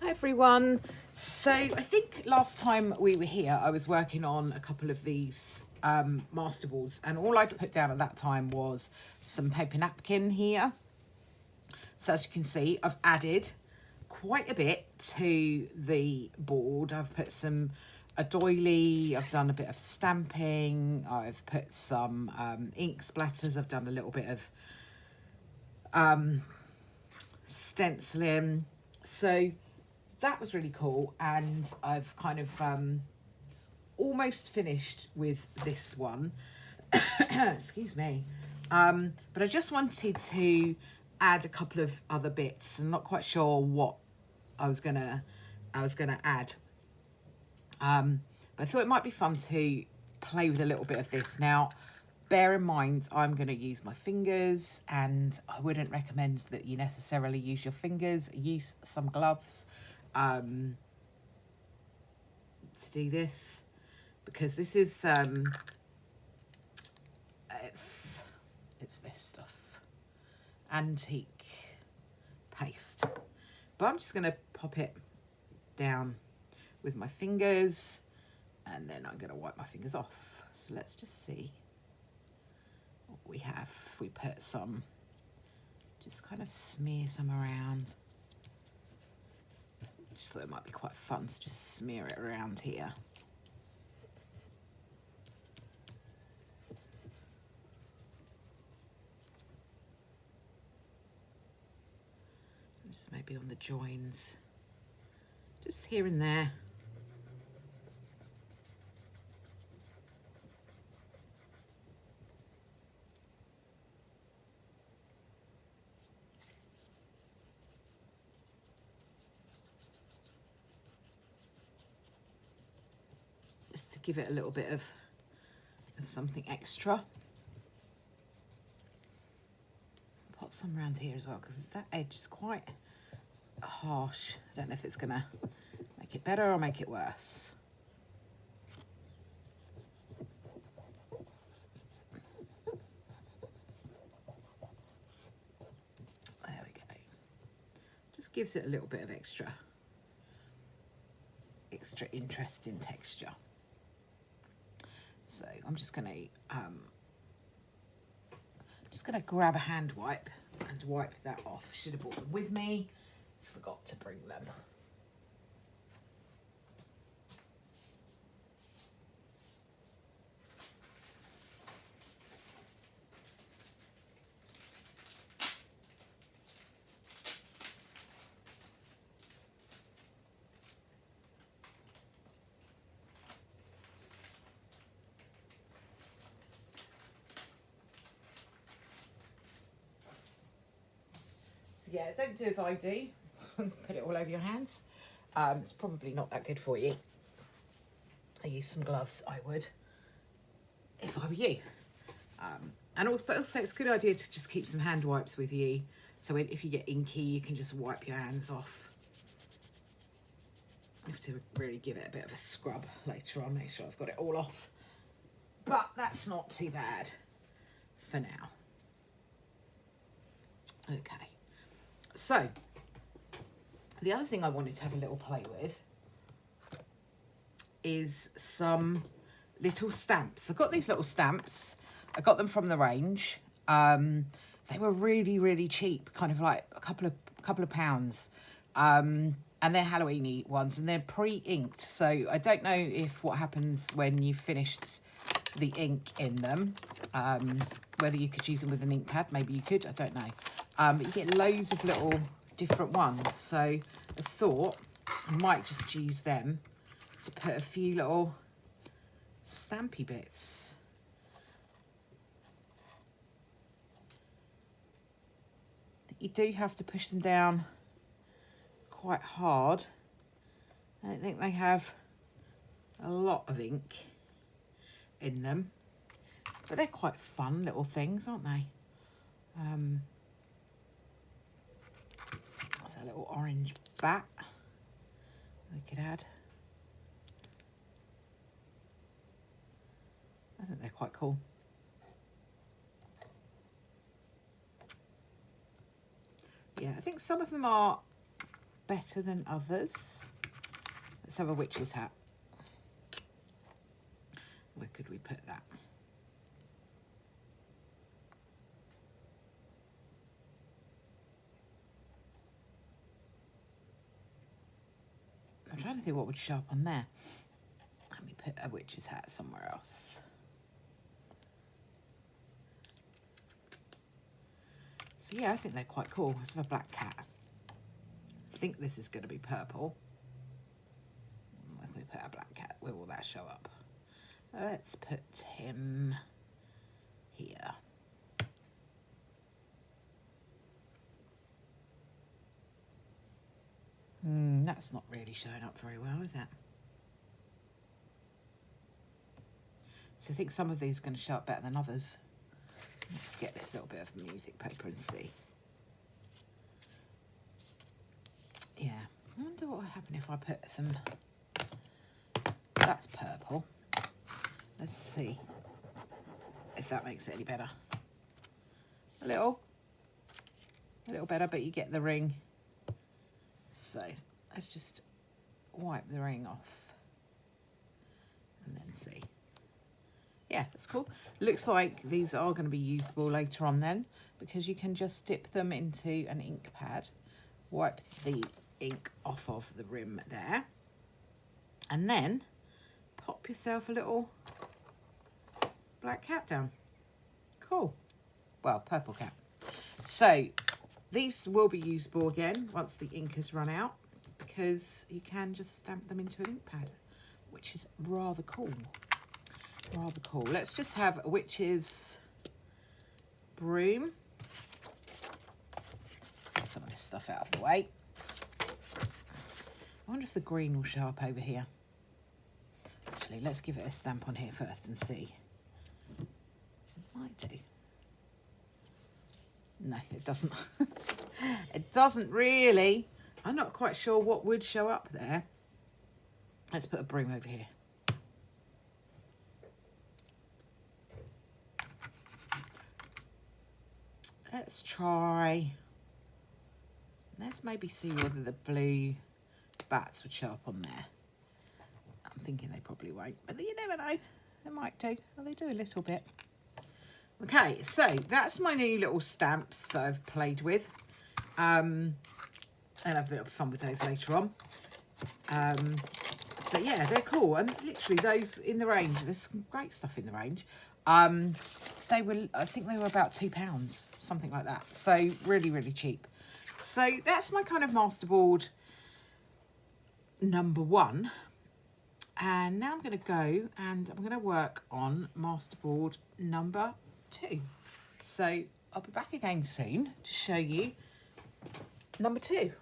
Hi everyone. So I think last time we were here, I was working on a couple of these masterboards, and all I'd put down at that time was some paper napkin here. So as you can see, I've added quite a bit to the board. I've put a doily, I've done a bit of stamping, I've put some ink splatters, I've done a little bit of stenciling. So that was really cool, and I've kind of almost finished with this one. Excuse me. But I just wanted to add a couple of other bits. I'm not quite sure what I was gonna add. But I thought it might be fun to play with a little bit of this. Now, bear in mind, I'm going to use my fingers, and I wouldn't recommend that you necessarily use your fingers. Use some gloves to do this, because this is it's this stuff, antique paste. But I'm just going to pop it down with my fingers, and then I'm going to wipe my fingers off. So let's just see what we have. We put some, just kind of smear some around. Just thought it might be quite fun to just smear it around here. Just maybe on the joins, just here and there. Just to give it a little bit of something extra. Pop some around here as well, because that edge is quite harsh. I don't know if it's gonna make it better or make it worse. There we go. Just gives it a little bit of extra interesting texture. So I'm just gonna grab a hand wipe and wipe that off. Should have brought them with me. Forgot to bring them. So yeah, don't do as I do. Put it all over your hands. It's probably not that good for you. I use some gloves, I would, if I were you. But also it's a good idea to just keep some hand wipes with you. So if you get inky, you can just wipe your hands off. I have to really give it a bit of a scrub later on, make sure I've got it all off. But that's not too bad for now. Okay. So, the other thing I wanted to have a little play with is some little stamps. I've got these little stamps. I got them from the range. They were really, really cheap, kind of like a couple of pounds. And they're Halloweeny ones, and they're pre-inked. So I don't know if what happens when you've finished the ink in them, whether you could use them with an ink pad. Maybe you could, I don't know. But you get loads of little different ones. So I thought I might just use them to put a few little stampy bits. You do have to push them down quite hard. I don't think they have a lot of ink in them, but they're quite fun little things, aren't they? That's a little orange bat we could add. I think they're quite cool. Yeah, I think some of them are better than others. Let's have a witch's hat. Where could we put that? I'm trying to think what would show up on there. Let me put a witch's hat somewhere else. So yeah, I think they're quite cool. Let's have a black cat. I think this is going to be purple. If we put a black cat, where will that show up? Let's put him here. That's not really showing up very well, is it? So I think some of these are going to show up better than others. Let's just get this little bit of music paper and see. Yeah, I wonder what would happen if I put some... That's purple. Let's see if that makes it any better. A little better, but you get the ring. So let's just wipe the ring off and then see. Yeah, that's cool. Looks like these are going to be usable later on then, because you can just dip them into an ink pad, wipe the ink off of the rim there, and then pop yourself a little black cat down. Cool. Well, purple cat. So these will be usable again once the ink has run out, because you can just stamp them into an ink pad, which is rather cool. Rather cool. Let's just have a witch's broom. Get some of this stuff out of the way. I wonder if the green will show up over here. Actually, let's give it a stamp on here first and see. It might do. No, it doesn't. It doesn't really. I'm not quite sure what would show up there. Let's put a broom over here. Let's try. Let's maybe see whether the blue bats would show up on there. I'm thinking they probably won't, but you never know. They might do. Well, they do a little bit. Okay, so that's my new little stamps that I've played with. And I've a bit of fun with those later on. But yeah, they're cool. And literally those in the range, there's some great stuff in the range. They were, I think they were about £2, something like that. So really, really cheap. So that's my kind of masterboard number 1. And now I'm going to go and I'm going to work on masterboard number 2. So I'll be back again soon to show you number 2.